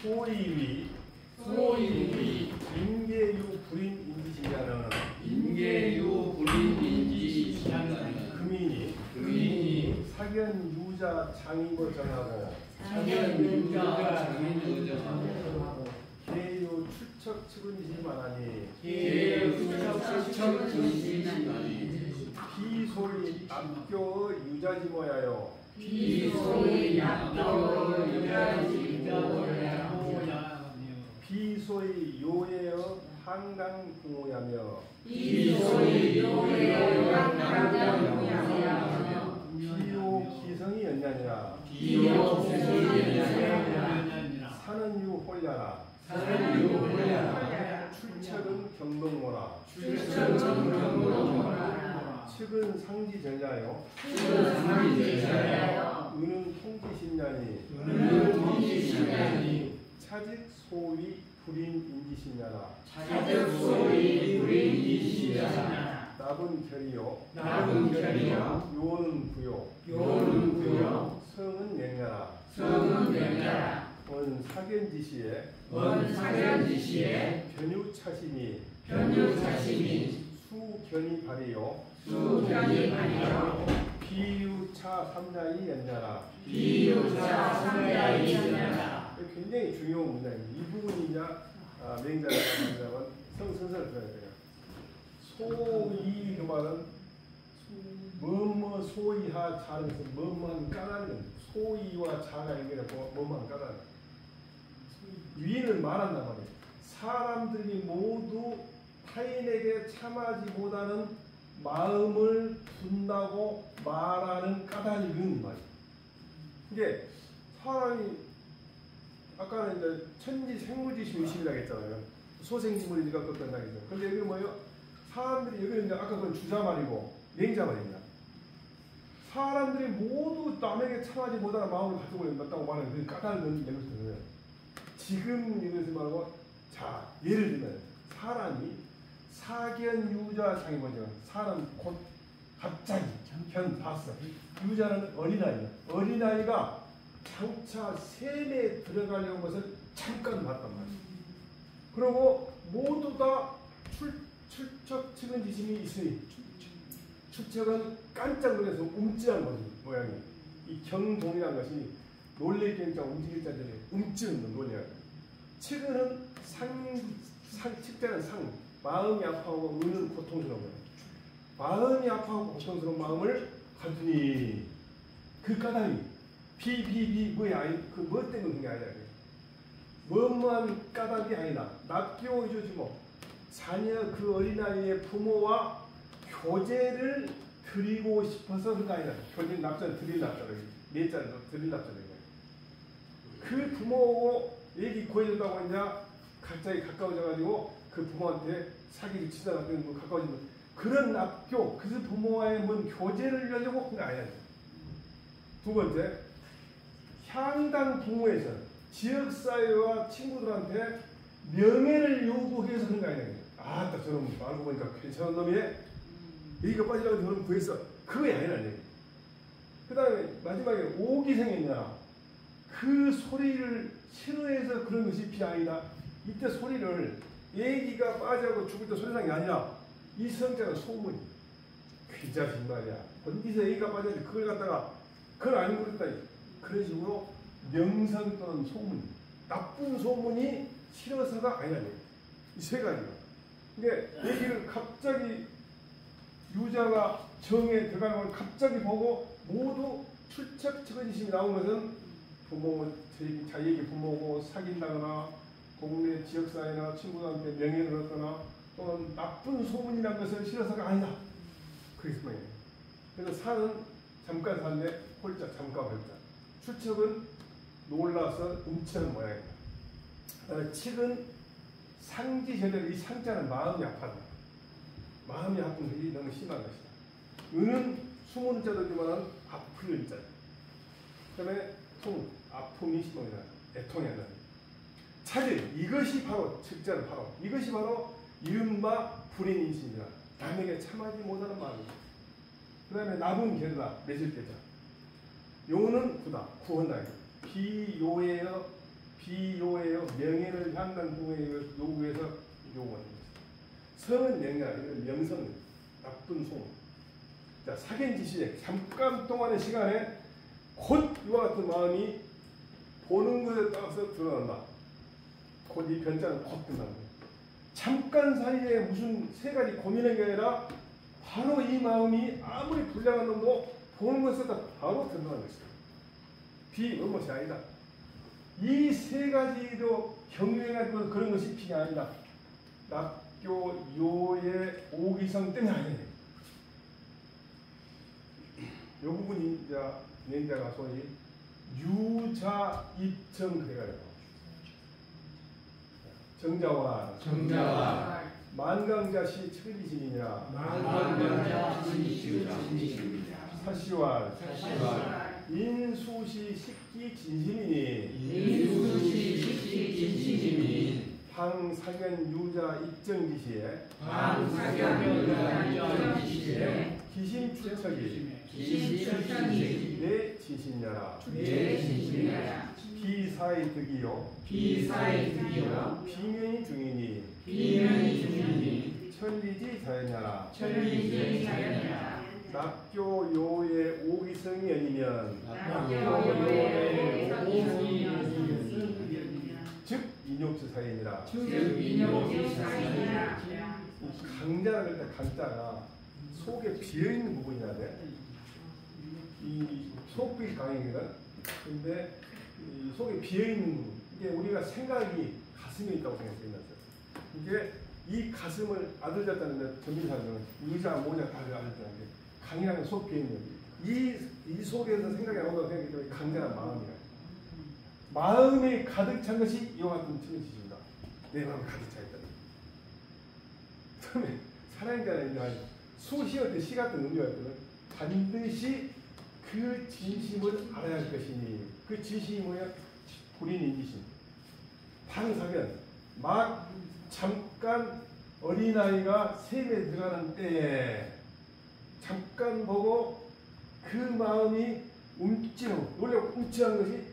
소이위 인계유 불인인지신자는 금인이 사견유자 장이고 정하고 계유 출척 측은이시만하니 비소이 남교 유자지 모야요 비소이 요예여 한강 부모야며 비요 기성이 연냐니라 사는 유 홀야라 출척은 경동모라 측은 상지전야요 은은 통지신냐니 차직 소위 불인인지신냐라 납은 결이요 요는 부요 성은 명야라 원 사견지시에 변유차시니 수견이 발이요 비유차 삼자이 연자라 굉장히 중요한 문장입니다. 이 부분이 이제 맹자가 성선설을 들어야 돼요. 소이 그 말은 뭐뭐 소이하 자는 것은 뭐뭐한 까다는 소이와 자가 연결해서 뭐뭐한 까다는 위는 말한단 말이에요. 사람들이 모두 타인에게 참하지 못하는 마음을 둔다고 말하는 까닭은 말이에요. 이게 사람이 아까는 이제 천지 생물지시 의식이라고 했잖아요. 소생지물이니까 그것도 한다고 했죠. 근데 여기 뭐예요? 사람들이 여기는 이제 아까 그건 주자말이고 맹자말입니다. 사람들이 모두 남에게 참하지 못하는 마음을 가지고 있다고 말하는 그 까닭은 내것이거든요. 지금 이것을 말하고 자 예를 들면 사람이 사견유자 장이거든요. 사람 곧 갑자기 현 봤어. 유자는 어린아이야. 어린아이가 장차 세뇌에 들어가려는 것을 잠깐 봤단 말이야. 그리고 모두 다 출척 측은지심이 있으니 출척은 깜짝 놀라서 움찔한 거지 모양이. 이 경동이라는 것이 놀랄 경자 움직일 자들이 움찔은 놀래요. 측은은 측자는 상 마음이 아파하고 의는 고통스러운 거예요. 마음이 아파하고 고통스러운 마음을 가두니 그 까닭이 뭐야 그 뭐 때문에 그게 아니라 뭐뭐한 까닭이 아니다. 납교 이조지 뭐 자녀 그 어린아이의 부모와 교제를 드리고 싶어서 그가 아니라 교제 납자는 드릴 납자로 넷자는 드릴 납자로 그 부모하고 얘기 구해준다고 하냐 갑자기 가까워져가지고 그 부모한테 사기를 치다가 뭐 가까워지면 그런 납교 그 부모와의 뭔 교제를 하려고 그게 아니야. 두 번째 향당 부모에서 지역사회와 친구들한테 명예를 요구해서 그런 거 아니야. 아따 저놈 알고 보니까 괜찮은 놈이네. 여기가 빠지라고 저놈 구했어. 그게 아니라네. 그 다음에 마지막에 오기생이냐 그 소리를 싫어해서 그런 것이 비아니다. 이때 소리를 애기가 빠져고 죽을 때 소리난 게 아니라 이 성자가 소문이 귀자신 말이야. 어디서 애기가 빠졌는데 그걸 갖다가 그걸 아니고 그랬다. 그런 식으로 명성 또는 소문 나쁜 소문이 싫어서가 아니라네. 이 세 가지가. 근데 애기를 갑자기 유자가 정에 들어가는 걸 갑자기 보고 모두 출척 측은지심이 나온 것은 부모 자기에게 부모고 사귄다거나 동네 지역사회나 친구들한테 명예를 얻거나 또는 나쁜 소문이라는 것을 싫어서가 아니다. 그게 말이에요. 그래서 사는 잠깐 사는데 홀자 잠깐 홀자. 출척은 놀라서 움츠는 모양이다. 칙은 상지제대로 이 상자는 마음이 아파다. 마음이 아픈 것이 너무 심한 것이다. 은은 숨은 자들지만 아플 자. 그 다음에 통 아픔이 심하다. 애통이 하다. 차질 이것이 바로 측자는 바로 이것이 바로 이른바 불인인신이다. 남에게 참하지 못하는 마음이다. 그 다음에 납은 결다 맺을 때자. 요는 구다 구한다. 비요에여 비요예요. 명예를 향한 공의 요구에서 요구하는 것입니다. 성은 명예가 아니라 명성, 나쁜 송. 자, 사견지시에 잠깐 동안의 시간에 곧 이와 같은 마음이 보는 것에 따라서 드러난다. 곧 이 변자는 곧 끝난다. 잠깐 사이에 무슨 세 가지 고민한 게 아니라 바로 이 마음이 아무리 불량한 놈도 보는 것에 따라 바로 드러나는 것이다. 비무엇이 아니다. 이 세 가지로 경유해가지고 그런 것이 비가 아니다. 낙교 요의 오기성 때문에 아니에요. 이 부분이 이제 내자가 소위 유자 입정 그래가지고 정자와 만강자시 천리신이니라 사시와 인수시 식기 진심이니 방사견 유자 입정지시에 기심추척이 내 지신야라 비사의 득이요 비면이 중이니 천리지 자연야라 낙교요의 오기성이 아니면 즉 인욕수 사인이라. 강자라 그럴 때 강자가 속에 비어있는 부분이야 돼. 이 속이 강이거든. 근데 이 속에 비어있는 부분, 이게 우리가 생각이 가슴에 있다고 생각했어요. 이게 이 가슴을 아들 잡다는데 전민사는 의자 모자 다 아들 잡는데 강이라는 속 비어있는 이 속에서 생각이 나온다고 생각했기 때문에 강자란 마음이야. 마음이 가득 찬 것이 이와 같은 천지입니다. 내 마음이 가득 차 있다. 처음에 사랑자는 수시할 때 시 같은 의미할 때는 반드시 그 진심을 알아야 할 것이니 그 진심이 뭐야? 불인인지심. 방사견. 막 잠깐 어린아이가 세뇌에 들어가는 때에 잠깐 보고 그 마음이 움찔하고 원래 움찔한 것이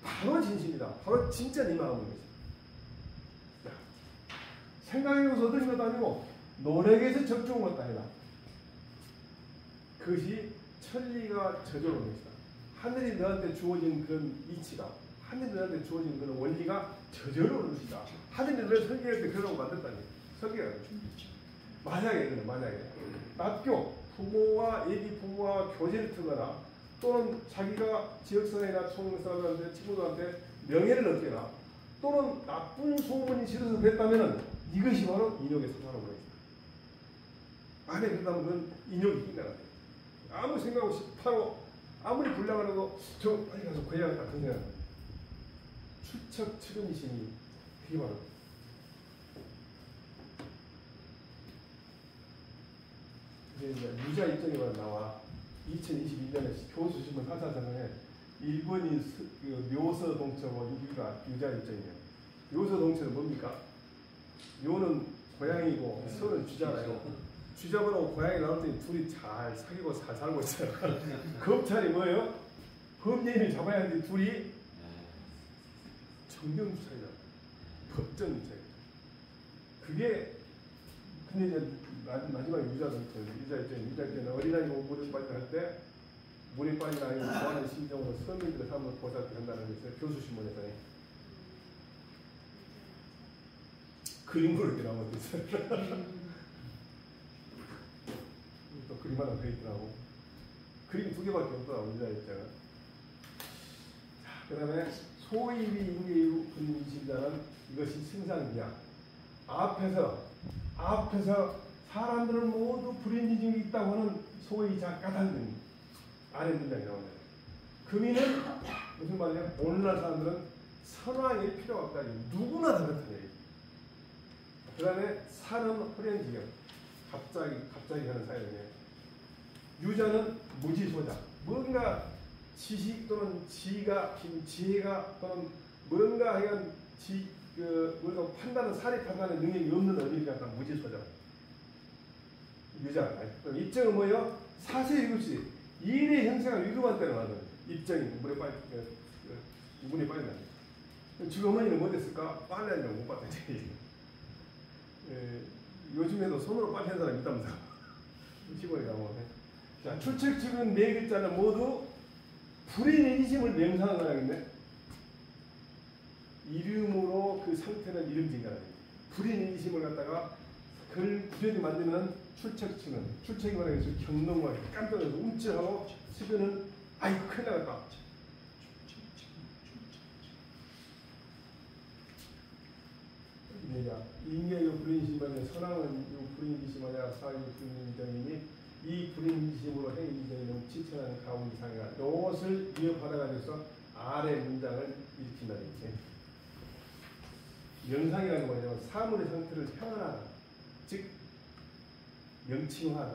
바로 진심이다. 바로 진짜 네 마음인 것이다. 생각해서 얻은 것도 아니고 노력에서 적중한 것도 아니다. 그것이 천리가 저절로 온 것이다. 하늘이 너한테 주어진 그런 이치가, 하늘이 너한테 주어진 그런 원리가 저절로 오는 것이다. 하늘이 너를 설계할 때 그러고 만들었다니. 설계가 만약에 낙교, 부모와 예비 부모와 교제를 트거나 또는 자기가 지역사회나 총사람들한테 친구들한테 명예를 얻거나 또는 나쁜 소문이 싫어서 그랬다면 이것이 바로 인욕의 사사라고 그랬습니다. 만약에 그렇다면 그건 인욕이 인간한테 아무 생각 없이 바로 아무리 불량하라고 저 빨리 가서 구해야겠다 그런 생각. 추척 측은심이 그게 바로 이제 유자 입장에만 나와 2021년에 교수신문 사사전에 1번이 묘서 동처고 6위가 유자 입장이에요. 묘서 동처는 뭡니까? 묘는 고양이고 서는 쥐잖아요. 쥐잡으라고 고양이 나올 때 둘이 잘 사귀고 잘 살고 있어요. 검찰이 뭐예요? 범죄인을 잡아야 하는데 둘이 정경주차이다. 법정주차이다. 그게 근데 이제 마지막에 유자 입장에는 어린아이가 물에 빠지다 할 때 물에 빠진 아이를 좋아하는 심정으로 서민들의 삶을 보살펴 한다는 게 있어요. 교수신문에서 그림으로 이렇게 나온 것도 있어요. 또 그림 하나 더 있더라고. 그림 2개밖에 없더라고 유자 입장은. 자, 그 다음에 소위비 인계유 분이신다는 이것이 승상이야. 앞에서 사람들은 모두 불인지증이 있다고 하는 소위자 까닭은 안에 문장이 나오네요. 금이는 무슨 말이냐? 오늘날 사람들은 선왕일 필요가 없다. 누구나 다 그렇다는 얘기. 그 다음에 산은 호련지경. 갑자기 하는 사연이에요. 유자는 무지소자. 뭔가 지식 또는 지혜가 또는 뭔가 하여간 뭔가 판단은 사리 판단의 능력이 없는 어린이 같다. 무지소자. 유자. 입정은 뭐예요? 사세 유급시. 일의 형세가 위급한 때는 하는 입정이 물에 빠진다. 지금 어머니는 뭐 됐을까? 빨래하려고 못 봤다지. 요즘에도 손으로 빨래하는 사람이 있다면서. 시골에 가면. 자, 출첵측은 네 글자는 모두 불인이심을 명사하는 사람인데, 이름으로 그 상태는 이름진가. 불인이심을 갖다가 그걸 구현이 만들면 출첵측은, 출첵이 말하는 게 경동과 깜짝 놀라서 움찔하고, 측은은 아이 큰일 나갔다. 인계요 불인심하냐 선왕은 요 불인지심하냐 사유 불인정이니 이 불인지심으로 행위지정이는 지천하는 가운데 상해가 이것을 이어받아가지고서 아래 문장을 일으킨다는 거지. 명상이라는 거는 사물의 상태를 평안하다, 즉 명칭화하다.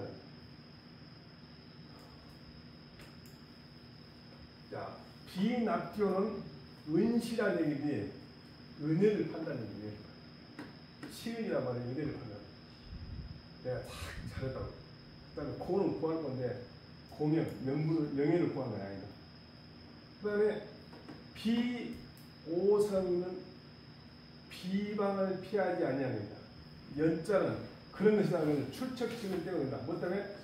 자, 비납교는 은시라는 얘기인데 은혜를 판다는 얘기예요. 시은이란 말은 은혜를 판다. 내가 딱 잘했다고. 그 다음에 고는 구할 건데 고명, 명예를 구한 건 아니다. 그 다음에 비오성은 비방을 피하지 아니합니다. 연자는 그런 것이 나오면 출첵증을 떼어낸다. 뭐 때문에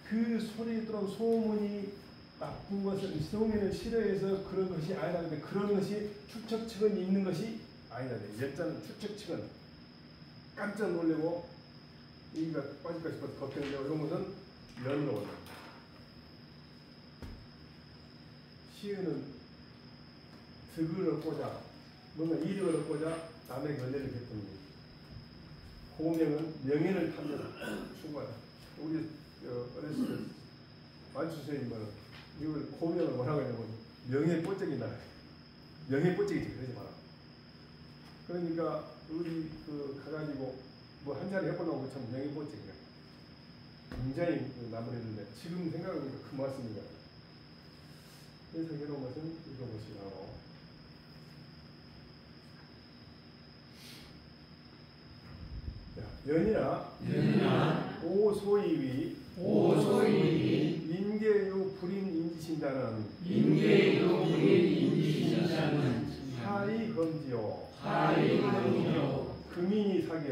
그 소리에 들어온 소문이 나쁜 것을 성인을 싫어해서 그런 것이 아니라는데 그런 것이 출첵증은 있는 것이 아니다. 연자는 출첵증은 깜짝 놀래고 이가 빠질까 싶어서 걱정되고 이런 것은 연으로 온다. 시은은 득을 얻고자 뭔가 이득을 얻고자 남에게 은혜를 베풉니다. 고명은 명예를 탐내다. 충고하다. 우리 어렸을 때 만추선생님은 이걸 고명을 뭐라고 하냐면 명예 뽀짝이다. 명예 뽀짝이지 그러지 마라. 그러니까 우리 가가지고 뭐 한 자리 해보려고 참 명예 뽀짝이야. 굉장히 나무랬는데 지금 생각해보니까 그 말씀인 것 같아요. 해석해놓은 것은 읽어보시라고. 연이나 오소이위 인계유 불인인지신자는 하이검지요 금인이 사견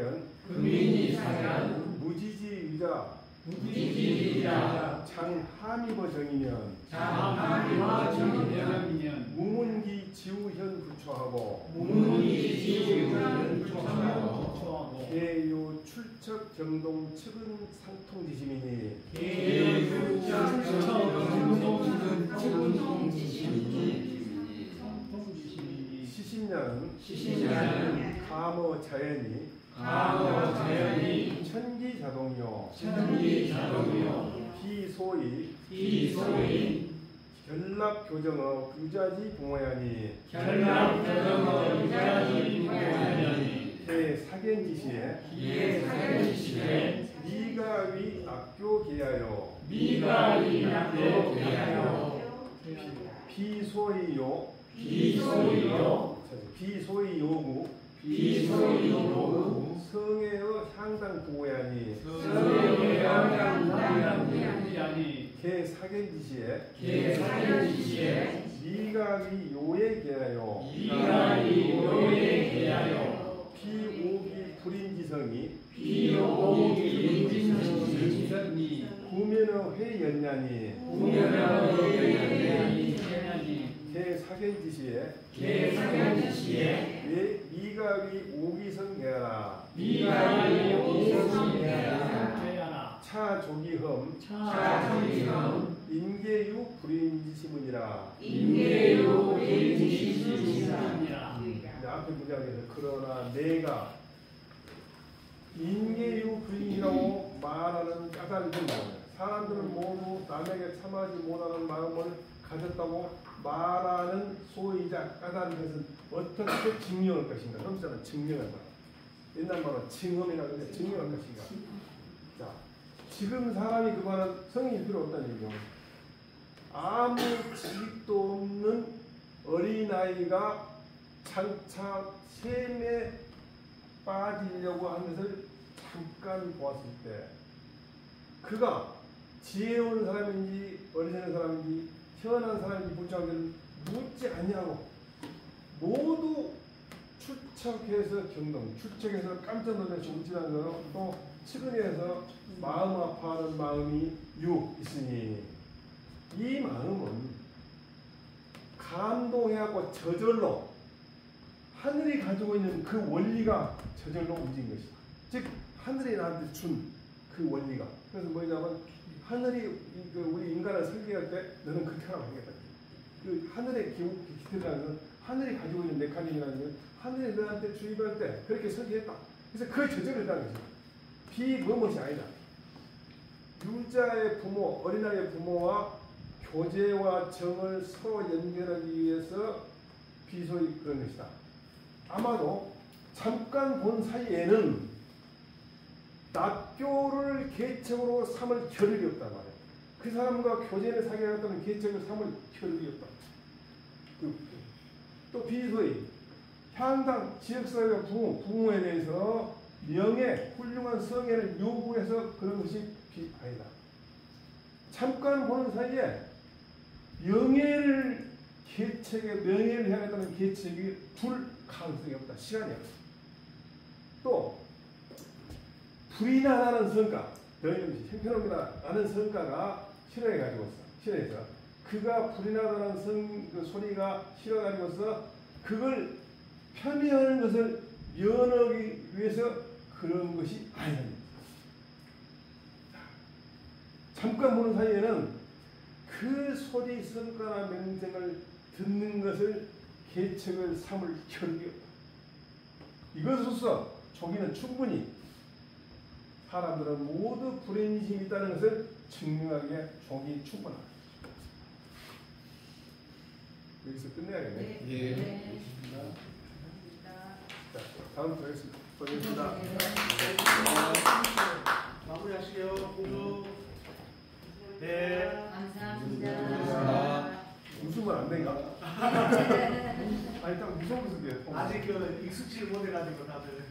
무지지위자 장하미버 정이면 무문기 지우현 부처하고 개유 출척 경동 측은 상통지심이니 시신냐는 감어 자연이 천기자동이요 비소이 결납교정어 유자지 부모야니 사견지시에 미가위 악교 계하여 비소이요 성에의 향당 부모야니 개사견지시에 미가위 요에 계하여 비오기 불인지성이 구면의 회연냐니 개사견지시에 미가위 오기성 계하라 차조기흠 인계유 불인지시문이라. 앞에 문장에서 그러나 내가 인계유 불인이라고 말하는 까닭이 된다. 사람들은 모두 남에게 참하지 못하는 마음을 가졌다고 말하는 소이자 까닭인 것은 어떻게 증명할 것인가. 그럼 증명할 말. 옛날 말로 증언이라고 하는데 증명할 것인가. 자, 지금 사람이 그 말은 성인이 필요 없다는 얘기죠. 아무 지식도 없는 어린아이가 장차 셈에 빠지려고 하는 것을 잠깐 보았을 때 그가 지혜로운 사람인지 어리석은 사람인지 현한 사람인지 불창하기를 묻지 아니하고 모두 추척해서 경동, 추척해서 깜짝 놀라서 움찔한 거로 또 측은해서 마음 아파하는 마음이 6 있으니 이 마음은 감동해갖고 저절로 하늘이 가지고 있는 그 원리가 저절로 움직인 것이다. 즉 하늘이 나한테 준 그 원리가. 그래서 뭐냐면 하늘이 우리 인간을 설계할 때 너는 그렇게 하겠다. 그 하늘의 기틀이라는 건 하늘이 가지고 있는 메커니즘이라는 건 하늘이 너한테 주입할 때 그렇게 설계했다. 그래서 그걸 저절로 했다는 것이다. 비무엇이 아니다. 유자의 부모, 어린아이의 부모와 교제와 정을 서로 연결하기 위해서 비소리 그런 것이다. 아마도 잠깐 본 사이에는 납교를 계책으로 삼을 겨를이 없단 말이에요. 그 사람과 교제를 사귀었다는 계책을 삼을 겨를이 없다. 또 비소리, 향당, 지역사회와 부모에 대해서 명예, 훌륭한 성애를 요구해서 그런 것이 아니다. 잠깐 보는 사이에 명예를 향했다는 계책이 둘 가능성이 없다. 시간이 없다. 또 불이나 나는 성과, 너희는 형편없다 나는 성과가 싫어해가지고서 싫어해서 그가 불이나 나는 그 소리가 싫어가지고서 그걸 편애하는 것을 면하기 위해서 그런 것이 아니다. 잠깐 보는 사이에는 그 소리, 성과나 명령을 듣는 것을 계책을 삼을 겨를이 없다. 이것으로서 종이는 충분히 사람들은 모두 불행심이 있다는 것을 증명하기에 종이 충분하다. 여기서 끝내야겠네. 네. 예. 네. 자, 다음 또 하겠습니다. 고맙습니다. 마무리하시게요. 공주. 네. 감사합니다. 웃으면 안 된가? 아니, 딱 무서워서 그래. 아직 익숙치 못해가지고 다들.